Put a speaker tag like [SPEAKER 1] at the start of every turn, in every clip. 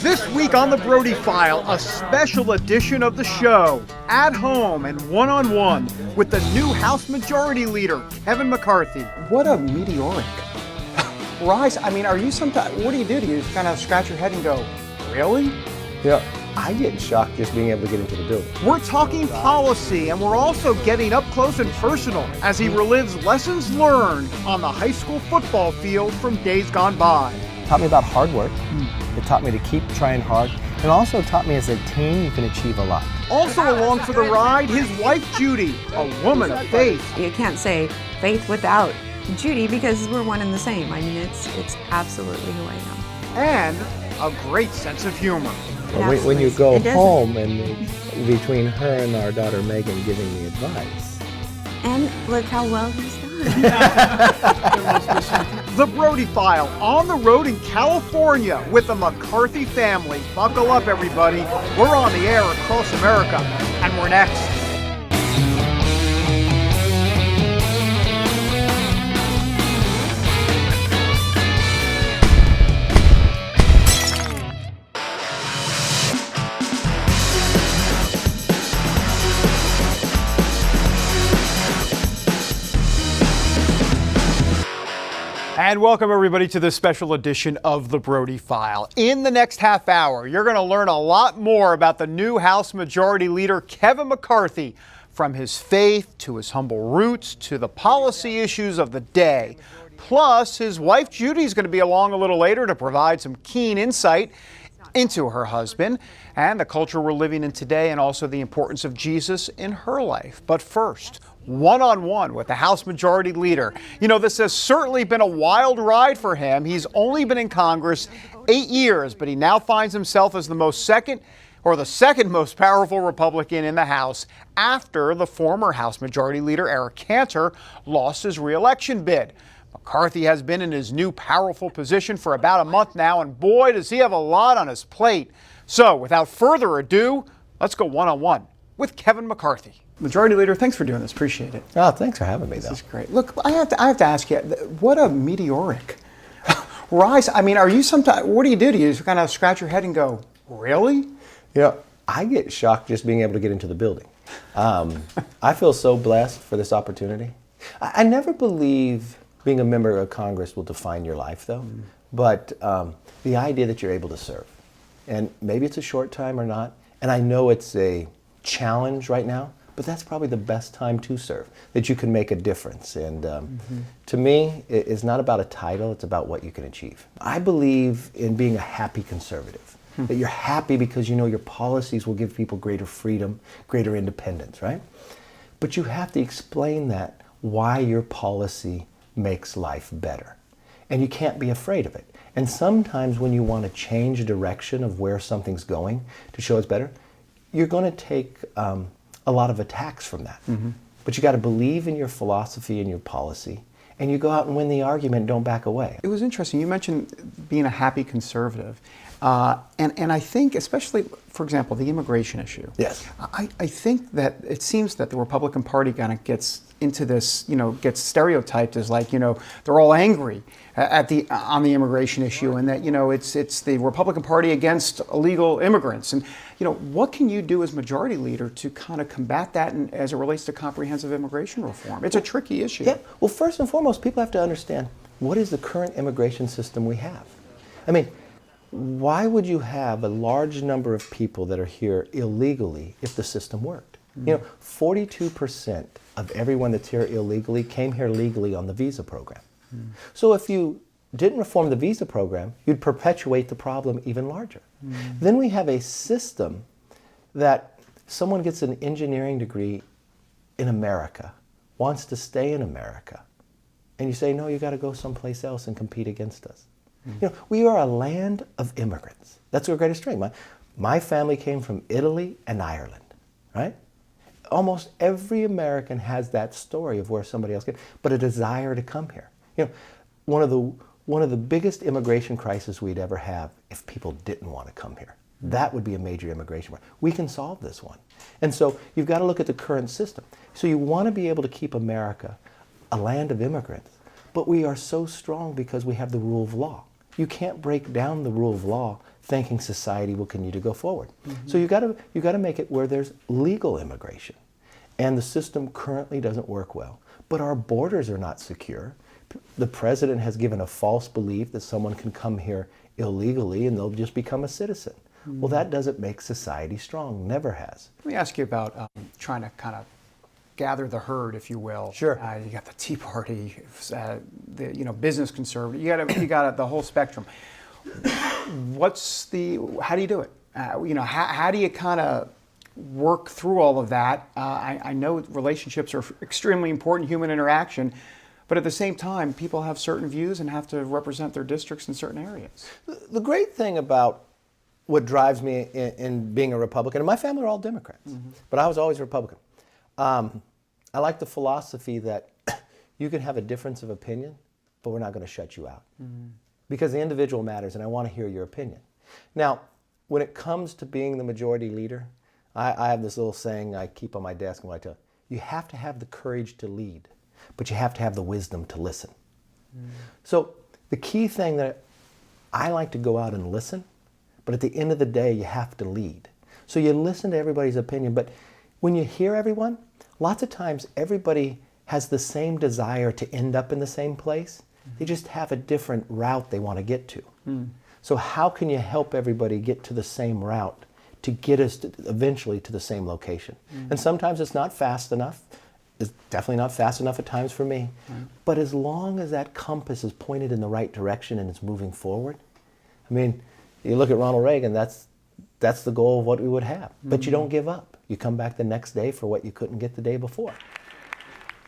[SPEAKER 1] This week on the Brody File, a special edition of the show, at home and one-on-one with the new House Majority Leader, Kevin McCarthy.
[SPEAKER 2] What a meteoric rise. I mean, what do you do? Do you kind of scratch your head and go, really?
[SPEAKER 3] Yeah, I get shocked just being able to get into the building.
[SPEAKER 1] We're talking policy, and we're also getting up close and personal as he relives lessons learned on the high school football field from days gone by.
[SPEAKER 3] It taught me about hard work. It taught me to keep trying hard. And also taught me as a team you can achieve a lot.
[SPEAKER 1] Also along for the ride, his wife Judy, a woman of faith.
[SPEAKER 4] You can't say faith without Judy because we're one and the same. I mean, it's absolutely who I am.
[SPEAKER 1] And a great sense of humor.
[SPEAKER 3] When you go home and between her and our daughter Megan giving me advice.
[SPEAKER 4] And look how well he's done.
[SPEAKER 1] The Brody File on the road in California with the McCarthy family. Buckle up, everybody. We're on the air across America, and we're next. And welcome everybody to this special edition of the Brody File. In the next half hour, you're going to learn a lot more about the new House Majority Leader, Kevin McCarthy, from his faith to his humble roots to the policy issues of the day. Plus, his wife Judy is going to be along a little later to provide some keen insight into her husband and the culture we're living in today, and also the importance of Jesus in her life. But first, one-on-one with the House Majority Leader. You know, this has certainly been a wild ride for him. He's only been in Congress 8 years, but he now finds himself as the second most powerful Republican in the House after the former House Majority Leader, Eric Cantor, lost his re-election bid. McCarthy has been in his new powerful position for about a month now, and boy, does he have a lot on his plate. So, without further ado, let's go one-on-one with Kevin McCarthy. Majority Leader, thanks for doing this. Appreciate it.
[SPEAKER 3] Oh, thanks for having me, though.
[SPEAKER 2] This is great. Look, I have to ask you, what a meteoric rise. I mean, what do you do? Do you kind of scratch your head and go, really?
[SPEAKER 3] Yeah, I get shocked just being able to get into the building. I feel so blessed for this opportunity. I never believe being a member of Congress will define your life, though. But the idea that you're able to serve, and maybe it's a short time or not, and I know it's a challenge right now, but that's probably the best time to serve, that you can make a difference. And to me, it's not about a title, it's about what you can achieve. I believe in being a happy conservative, that you're happy because you know your policies will give people greater freedom, greater independence, right? But you have to explain that, why your policy makes life better. And you can't be afraid of it. And sometimes when you want to change the direction of where something's going to show it's better, you're going to take a lot of attacks from that. But you got to believe in your philosophy and your policy, and you go out and win the argument, don't back away.
[SPEAKER 2] It was interesting. You mentioned being a happy conservative. And I think, especially, for example, the immigration issue.
[SPEAKER 3] Yes.
[SPEAKER 2] I think that it seems that the Republican Party kind of gets into this, gets stereotyped as like, they're all angry on the immigration issue, and that, it's the Republican Party against illegal immigrants. And, what can you do as Majority Leader to kind of combat that as it relates to comprehensive immigration reform? It's a tricky issue.
[SPEAKER 3] Yeah. Well, first and foremost, people have to understand, what is the current immigration system we have? I mean, why would you have a large number of people that are here illegally if the system worked? 42% of everyone that's here illegally came here legally on the visa program. So if you didn't reform the visa program, you'd perpetuate the problem even larger. Then we have a system that someone gets an engineering degree in America, wants to stay in America, and you say, no, you got to go someplace else and compete against us. We are a land of immigrants. That's our greatest strength. My family came from Italy and Ireland, right? Almost every American has that story of where somebody else came, but a desire to come here. One of the biggest immigration crises we'd ever have if people didn't want to come here. That would be a major immigration problem. We can solve this one. And so you've got to look at the current system. So you want to be able to keep America a land of immigrants, but we are so strong because we have the rule of law. You can't break down the rule of law thinking society will continue to go forward. So you got to make it where there's legal immigration. And the system currently doesn't work well. But our borders are not secure. The president has given a false belief that someone can come here illegally and they'll just become a citizen. Well, that doesn't make society strong, never has.
[SPEAKER 2] Let me ask you about trying to kind of gather the herd, if you will.
[SPEAKER 3] Sure.
[SPEAKER 2] You got the Tea Party, the business conservative. You got the whole spectrum. How do you do it? How do you kind of work through all of that? I know relationships are extremely important, human interaction, but at the same time, people have certain views and have to represent their districts in certain areas.
[SPEAKER 3] The great thing about what drives me in being a Republican, and my family are all Democrats, but I was always a Republican. I like the philosophy that you can have a difference of opinion, but we're not going to shut you out. Because the individual matters, and I want to hear your opinion. Now, when it comes to being the majority leader, I have this little saying I keep on my desk, and I tell you have to have the courage to lead, but you have to have the wisdom to listen. So the key thing that I like to go out and listen, but at the end of the day, you have to lead. So you listen to everybody's opinion, but when you hear everyone, lots of times everybody has the same desire to end up in the same place. They just have a different route they want to get to. So how can you help everybody get to the same route to get us eventually to the same location? And sometimes it's not fast enough. It's definitely not fast enough at times for me. But as long as that compass is pointed in the right direction and it's moving forward, I mean, you look at Ronald Reagan, that's the goal of what we would have. But you don't give up. You come back the next day for what you couldn't get the day before.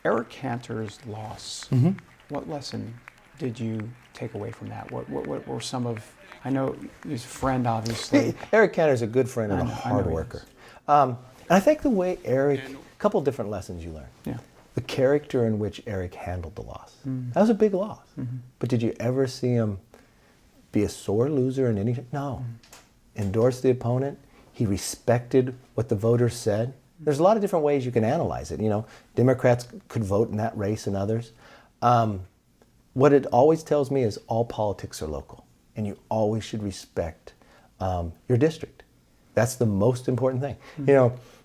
[SPEAKER 2] Eric Cantor's loss. What lesson did you take away from that? What were some of, I know he's a friend, obviously.
[SPEAKER 3] Eric Cantor's a good friend and a hard worker. And I think the way Eric, a couple different lessons you learn.
[SPEAKER 2] Yeah.
[SPEAKER 3] The character in which Eric handled the loss. That was a big loss. But did you ever see him be a sore loser in anything? No. Endorse the opponent. He respected what the voters said. There's a lot of different ways you can analyze it. Democrats could vote in that race and others. What it always tells me is all politics are local, and you always should respect your district. That's the most important thing.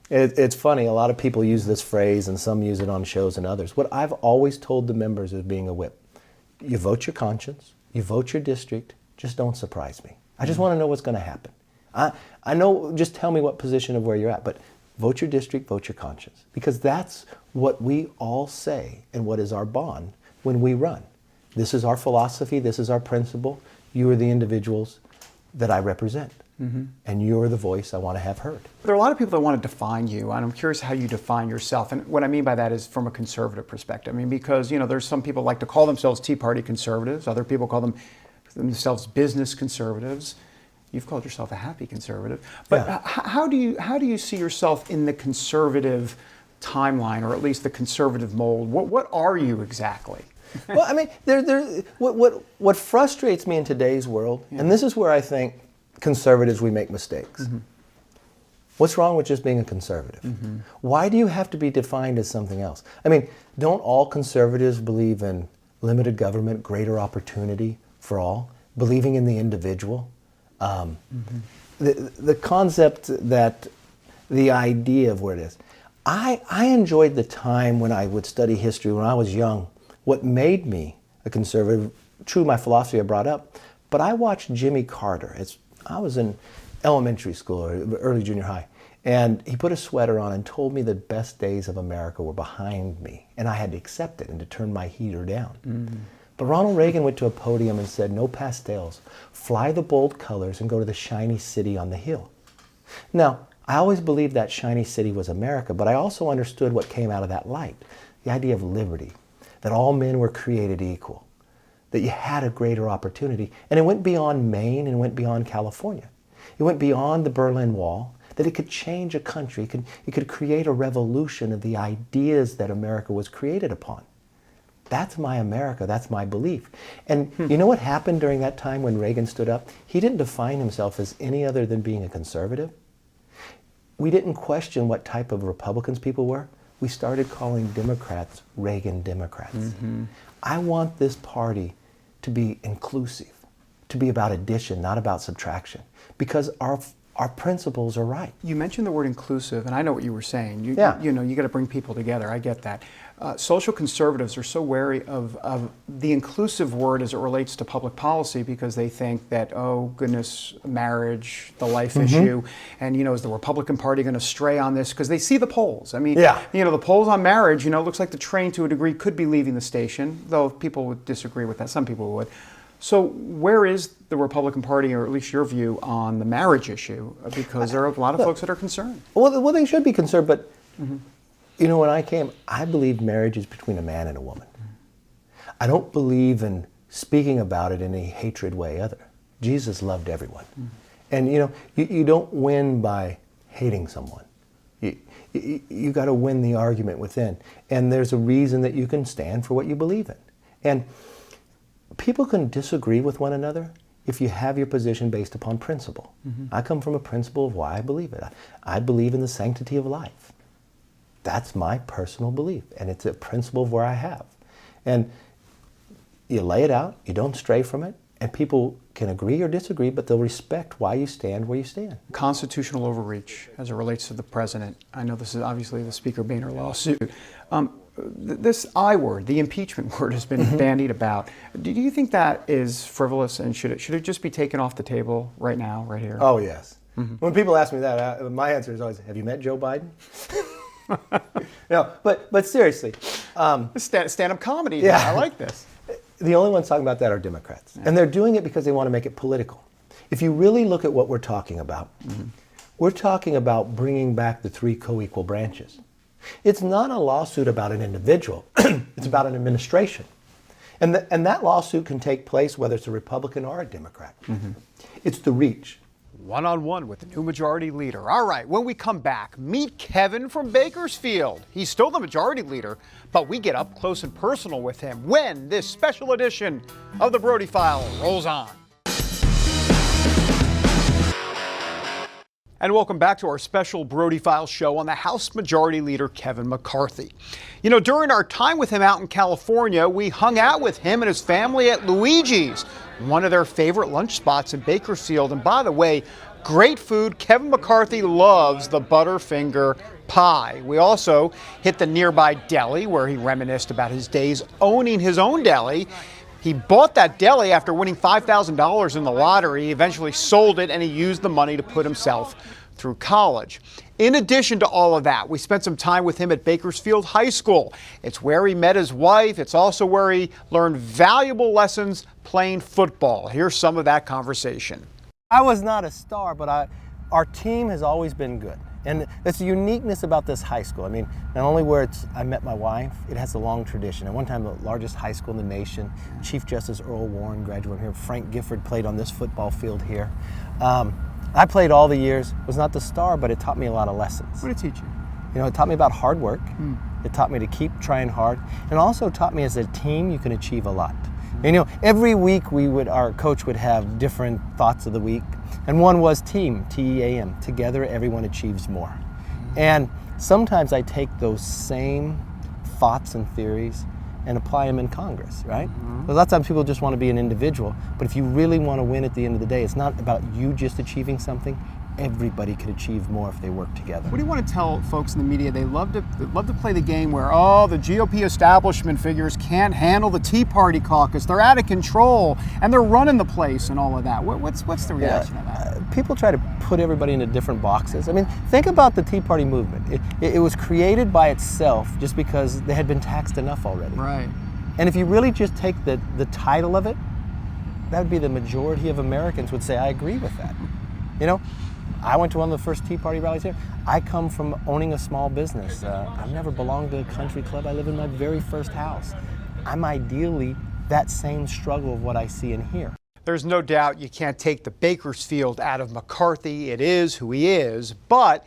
[SPEAKER 3] It's funny, a lot of people use this phrase and some use it on shows and others. What I've always told the members as being a whip, you vote your conscience, you vote your district, just don't surprise me. I just want to know what's going to happen. I know, just tell me what position of where you're at, but vote your district, vote your conscience. Because that's what we all say and what is our bond when we run. This is our philosophy, this is our principle. You are the individuals that I represent. And you're the voice I want to have heard.
[SPEAKER 2] There are a lot of people that want to define you, and I'm curious how you define yourself. And what I mean by that is from a conservative perspective. I mean, because, there's some people like to call themselves Tea Party conservatives. Other people call themselves business conservatives. You've called yourself a happy conservative. But
[SPEAKER 3] Yeah.
[SPEAKER 2] how do you see yourself in the conservative timeline, or at least the conservative mold? What are you exactly?
[SPEAKER 3] Well, I mean, what frustrates me in today's world, and this is where I think conservatives, we make mistakes. What's wrong with just being a conservative? Why do you have to be defined as something else? I mean, don't all conservatives believe in limited government, greater opportunity for all, believing in the individual? The concept that, the idea of where it is. I enjoyed the time when I would study history when I was young. What made me a conservative, true, my philosophy I brought up, but I watched Jimmy Carter. I was in elementary school or early junior high, and he put a sweater on and told me the best days of America were behind me, and I had to accept it and to turn my heater down. But Ronald Reagan went to a podium and said, no pastels, fly the bold colors and go to the shiny city on the hill. Now, I always believed that shiny city was America, but I also understood what came out of that light, the idea of liberty, that all men were created equal, that you had a greater opportunity. And it went beyond Maine and it went beyond California. It went beyond the Berlin Wall, that it could change a country. It could create a revolution of the ideas that America was created upon. That's my America, that's my belief. And you know what happened during that time when Reagan stood up? He didn't define himself as any other than being a conservative. We didn't question what type of Republicans people were. We started calling Democrats Reagan Democrats. I want this party to be inclusive, to be about addition, not about subtraction, because our principles are right.
[SPEAKER 2] You mentioned the word inclusive, and I know what you were saying. You got to bring people together. I get that. Social conservatives are so wary of the inclusive word as it relates to public policy because they think that, oh goodness, marriage, the life issue, and is the Republican Party going to stray on this? Because they see the polls. I mean, the polls on marriage, it looks like the train to a degree could be leaving the station, though people would disagree with that. Some people would. So where is the Republican Party, or at least your view, on the marriage issue? Because there are a lot of folks that are concerned.
[SPEAKER 3] Well, they should be concerned, but when I came, I believed marriage is between a man and a woman. I don't believe in speaking about it in a hatred way either. Jesus loved everyone. And you don't win by hating someone. You got to win the argument within. And there's a reason that you can stand for what you believe in. And people can disagree with one another if you have your position based upon principle. I come from a principle of why I believe it. I believe in the sanctity of life. That's my personal belief, and it's a principle of where I have. And you lay it out, you don't stray from it, and people can agree or disagree, but they'll respect why you stand where you stand.
[SPEAKER 2] Constitutional overreach as it relates to the president. I know this is obviously the Speaker Boehner lawsuit. This I word, the impeachment word, has been bandied about. Do you think that is frivolous, and should it just be taken off the table right now, right here?
[SPEAKER 3] Oh, yes. When people ask me that, my answer is always, have you met Joe Biden? No, but seriously.
[SPEAKER 2] Stand-up comedy.
[SPEAKER 3] Yeah.
[SPEAKER 2] I like this.
[SPEAKER 3] The only ones talking about that are Democrats. Yeah. And they're doing it because they want to make it political. If you really look at what we're talking about, we're talking about bringing back the 3 co-equal branches. It's not a lawsuit about an individual. It's about an administration. And that lawsuit can take place whether it's a Republican or a Democrat. It's the reach.
[SPEAKER 1] One-on-one with the new majority leader. All right, when we come back, meet Kevin from Bakersfield. He's still the majority leader, but we get up close and personal with him when this special edition of the Brody File rolls on. And welcome back to our special Brody File show on the House Majority Leader Kevin McCarthy. During our time with him out in California, we hung out with him and his family at Luigi's, one of their favorite lunch spots in Bakersfield. And by the way, great food. Kevin McCarthy loves the Butterfinger pie. We also hit the nearby deli where he reminisced about his days owning his own deli. He bought that deli after winning $5,000 in the lottery. He eventually sold it, and he used the money to put himself through college. In addition to all of that, we spent some time with him at Bakersfield High School. It's where he met his wife. It's also where he learned valuable lessons playing football. Here's some of that conversation.
[SPEAKER 3] I was not a star, but our team has always been good. And that's the uniqueness about this high school. I mean, not only where I met my wife, it has a long tradition. At one time, the largest high school in the nation. Chief Justice Earl Warren graduated here. Frank Gifford played on this football field here. I played all the years, was not the star, but it taught me a lot of lessons.
[SPEAKER 2] What did it teach you?
[SPEAKER 3] It taught me about hard work. It taught me to keep trying hard. And also taught me as a team, you can achieve a lot. And, every week our coach would have different thoughts of the week. And one was team, T-E-A-M. Together, everyone achieves more. And sometimes I take those same thoughts and theories and apply them in Congress, right? A lot of times people just want to be an individual, but if you really want to win at the end of the day, it's not about you just achieving something. Everybody could achieve more if they work together.
[SPEAKER 2] What do you want to tell folks in the media? They love to play the game where, the GOP establishment figures can't handle the Tea Party caucus. They're out of control, and they're running the place and all of that. What's the reaction to that?
[SPEAKER 3] People try to put everybody into different boxes. I mean, think about the Tea Party movement. It was created by itself just because they had been taxed enough already.
[SPEAKER 2] Right.
[SPEAKER 3] And if you really just take the title of it, that would be the majority of Americans would say, I agree with that. I went to one of the first Tea Party rallies here. I come from owning a small business. I've never belonged to a country club. I live in my very first house. I'm ideally that same struggle of what I see and hear.
[SPEAKER 1] There's no doubt you can't take the Bakersfield out of McCarthy. It is who he is, but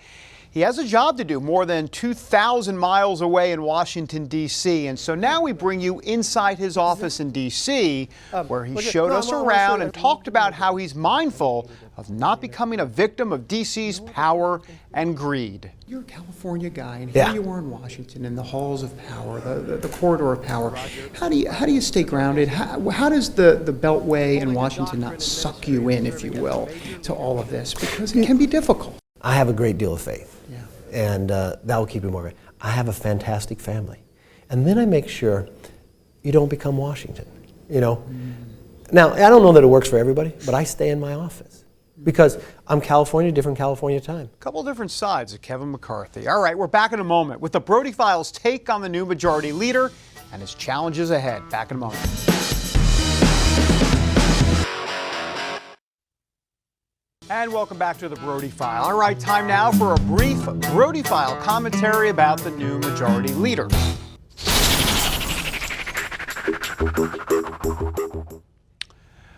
[SPEAKER 1] He has a job to do more than 2,000 miles away in Washington, D.C. And so now we bring you inside his office in D.C., where he showed us around and talked about how he's mindful of not becoming a victim of D.C.'s power and greed.
[SPEAKER 2] You're a California guy, and here you are in Washington, in the halls of power, the corridor of power. How do you stay grounded? How does the Beltway in Washington not suck you in, if you will, to all of this? Because it can be difficult.
[SPEAKER 3] I have a great deal of faith, and that will keep you more. I have a fantastic family, and then I make sure you don't become Washington. You know, now I don't know that it works for everybody, but I stay in my office because I'm California, different California time.
[SPEAKER 1] A couple different sides of Kevin McCarthy. All right, we're back in a moment with the Brody File's take on the new majority leader and his challenges ahead. Back in a moment. And welcome back to the Brody File. All right, time now for a brief Brody File commentary about the new majority leader.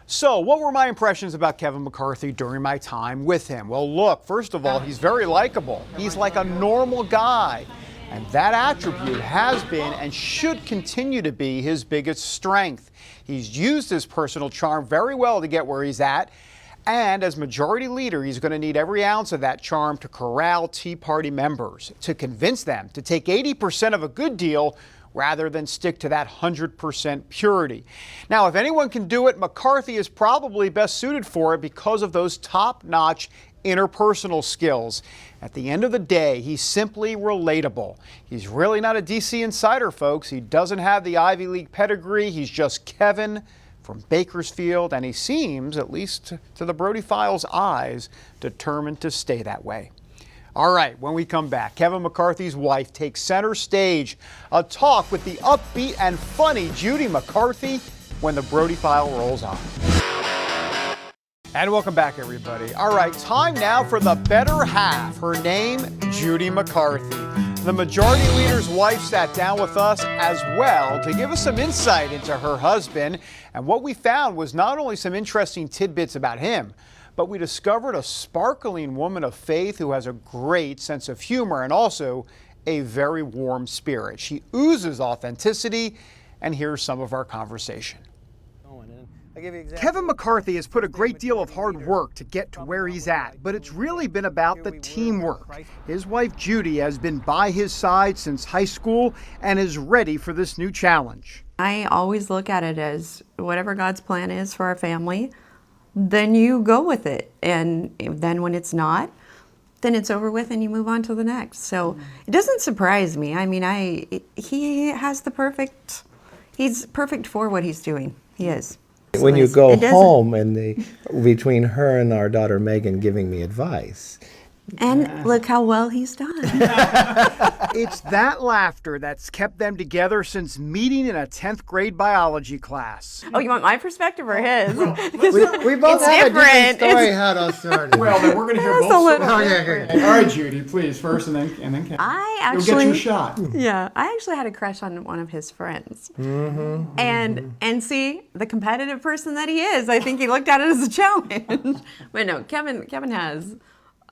[SPEAKER 1] So, what were my impressions about Kevin McCarthy during my time with him? Well, look, first of all, he's very likable. He's like a normal guy. And that attribute has been and should continue to be his biggest strength. He's used his personal charm very well to get where he's at. And as majority leader, he's going to need every ounce of that charm to corral Tea Party members, to convince them to take 80% of a good deal rather than stick to that 100% purity. Now, if anyone can do it, McCarthy is probably best suited for it because of those top-notch interpersonal skills. At the end of the day, he's simply relatable. He's really not a DC insider, folks. He doesn't have the Ivy League pedigree. He's just Kevin from Bakersfield, and he seems, at least to the Brody File's eyes, determined to stay that way. All right, when we come back, Kevin McCarthy's wife takes center stage. A talk with the upbeat and funny Judy McCarthy when the Brody File rolls on. And welcome back, everybody. All right, time now for the better half. Her name, Judy McCarthy. The majority leader's wife sat down with us as well to give us some insight into her husband. And what we found was not only some interesting tidbits about him, but we discovered a sparkling woman of faith who has a great sense of humor and also a very warm spirit. She oozes authenticity, and here's some of our conversation. Kevin McCarthy has put a great deal of hard work to get to where he's at, but it's really been about the teamwork. His wife Judy has been by his side since high school and is ready for this new challenge.
[SPEAKER 4] I always look at it as whatever God's plan is for our family, then you go with it. And then when it's not, then it's over with and you move on to the next. So it doesn't surprise me. I mean, he has he's perfect for what he's doing. He is.
[SPEAKER 3] When you go home and between her and our daughter Megan giving me advice.
[SPEAKER 4] And look how well he's done.
[SPEAKER 1] It's that laughter that's kept them together since meeting in a 10th grade biology class.
[SPEAKER 4] Oh, you want my perspective or his?
[SPEAKER 3] We both have a different story how it all started.
[SPEAKER 1] Well, then we're going to hear both stories.
[SPEAKER 3] Okay.
[SPEAKER 1] All right, Judy, please, first and then Kevin. You'll get your shot.
[SPEAKER 4] Yeah, I actually had a crush on one of his friends. And see, the competitive person that he is, I think he looked at it as a challenge. But no, Kevin has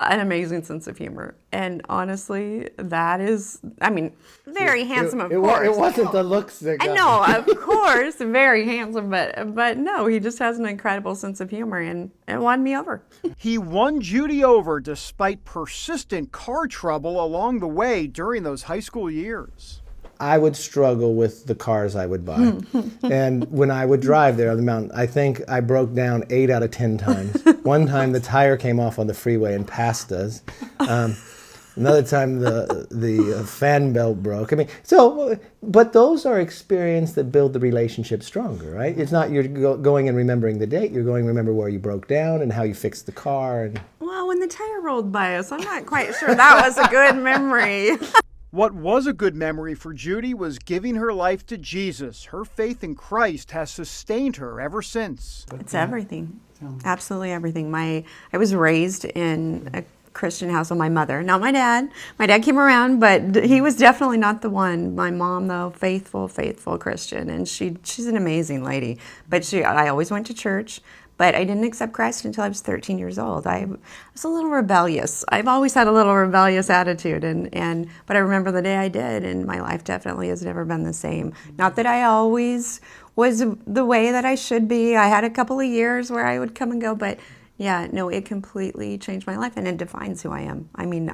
[SPEAKER 4] an amazing sense of humor. And honestly, that is, I mean, very handsome, of course.
[SPEAKER 3] It wasn't the looks that got
[SPEAKER 4] I know, of course, very handsome, but no, he just has an incredible sense of humor, and it won me over.
[SPEAKER 1] He won Judy over despite persistent car trouble along the way during those high school years.
[SPEAKER 3] I would struggle with the cars I would buy. And when I would drive there on the mountain, I think I broke down 8 out of 10 times. One time the tire came off on the freeway and passed us. Another time the fan belt broke. I mean, but those are experiences that build the relationship stronger, right? It's not you're going and remembering the date, you're going to remember where you broke down and how you fixed the car. And
[SPEAKER 4] well, when the tire rolled by us, I'm not quite sure that was a good memory.
[SPEAKER 1] What was a good memory for Judy was giving her life to Jesus. Her faith in Christ has sustained her ever since.
[SPEAKER 4] It's everything. Absolutely everything. I was raised in a Christian house with my mother, not my dad. My dad came around, but he was definitely not the one. My mom, though, faithful Christian, and she's an amazing lady. But I always went to church. But I didn't accept Christ until I was 13 years old. I was a little rebellious. I've always had a little rebellious attitude, but I remember the day I did, and my life definitely has never been the same. Not that I always was the way that I should be. I had a couple of years where I would come and go, but yeah, no, it completely changed my life, and it defines who I am. I mean,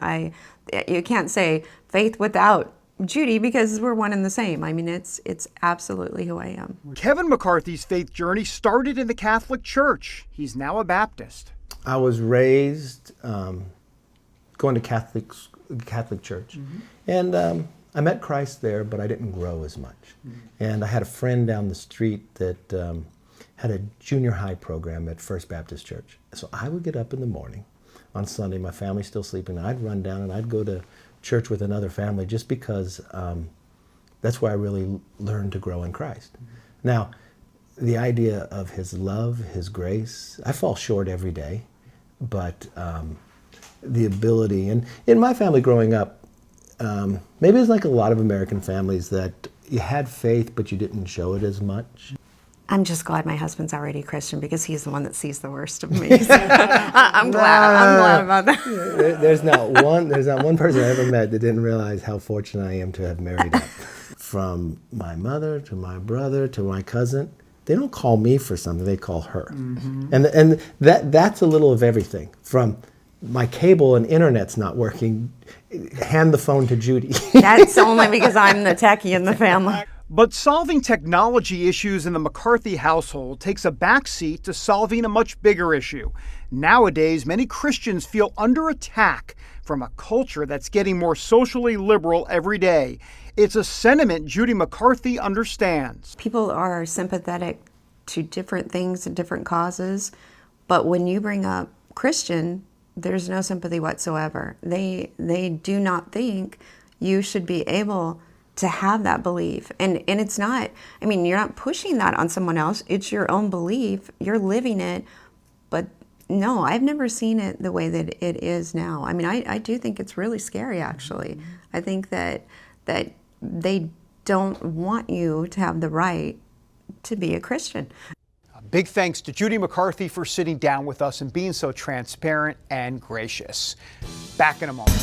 [SPEAKER 4] you can't say faith without Judy, because we're one and the same. I mean, it's absolutely who I am.
[SPEAKER 1] Kevin McCarthy's faith journey started in the Catholic Church. He's now a Baptist.
[SPEAKER 3] I was raised going to Catholic church, and I met Christ there, but I didn't grow as much. And I had a friend down the street that had a junior high program at First Baptist Church. So I would get up in the morning on Sunday, my family's still sleeping, and I'd run down and I'd go to church with another family, just because that's where I really learned to grow in Christ. Now, the idea of his love, his grace, I fall short every day, but the ability, and in my family growing up, maybe it's like a lot of American families that you had faith, but you didn't show it as much.
[SPEAKER 4] I'm just glad my husband's already Christian, because he's the one that sees the worst of me. So I'm glad about that.
[SPEAKER 3] There's not one person I ever met that didn't realize how fortunate I am to have married up. From my mother to my brother to my cousin, they don't call me for something, they call her. And that's a little of everything. From my cable and internet's not working, hand the phone to Judy.
[SPEAKER 4] That's only because I'm the techie in the family.
[SPEAKER 1] But solving technology issues in the McCarthy household takes a backseat to solving a much bigger issue. Nowadays, many Christians feel under attack from a culture that's getting more socially liberal every day. It's a sentiment Judy McCarthy understands.
[SPEAKER 4] People are sympathetic to different things and different causes, but when you bring up Christian, there's no sympathy whatsoever. They do not think you should be able to have that belief. And it's not, I mean, you're not pushing that on someone else. It's your own belief. You're living it. But no, I've never seen it the way that it is now. I mean, I do think it's really scary, actually. I think that they don't want you to have the right to be a Christian.
[SPEAKER 1] Big thanks to Judy McCarthy for sitting down with us and being so transparent and gracious. Back in a moment.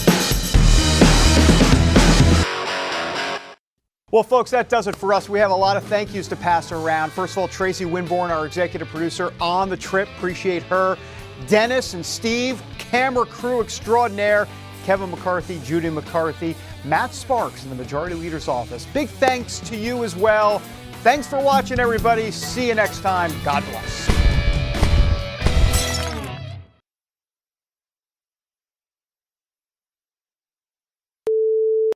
[SPEAKER 1] Well, folks, that does it for us. We have a lot of thank yous to pass around. First of all, Tracy Winborn, our executive producer on the trip. Appreciate her. Dennis and Steve, camera crew extraordinaire. Kevin McCarthy, Judy McCarthy, Matt Sparks in the Majority Leader's office. Big thanks to you as well. Thanks for watching, everybody. See you next time. God bless.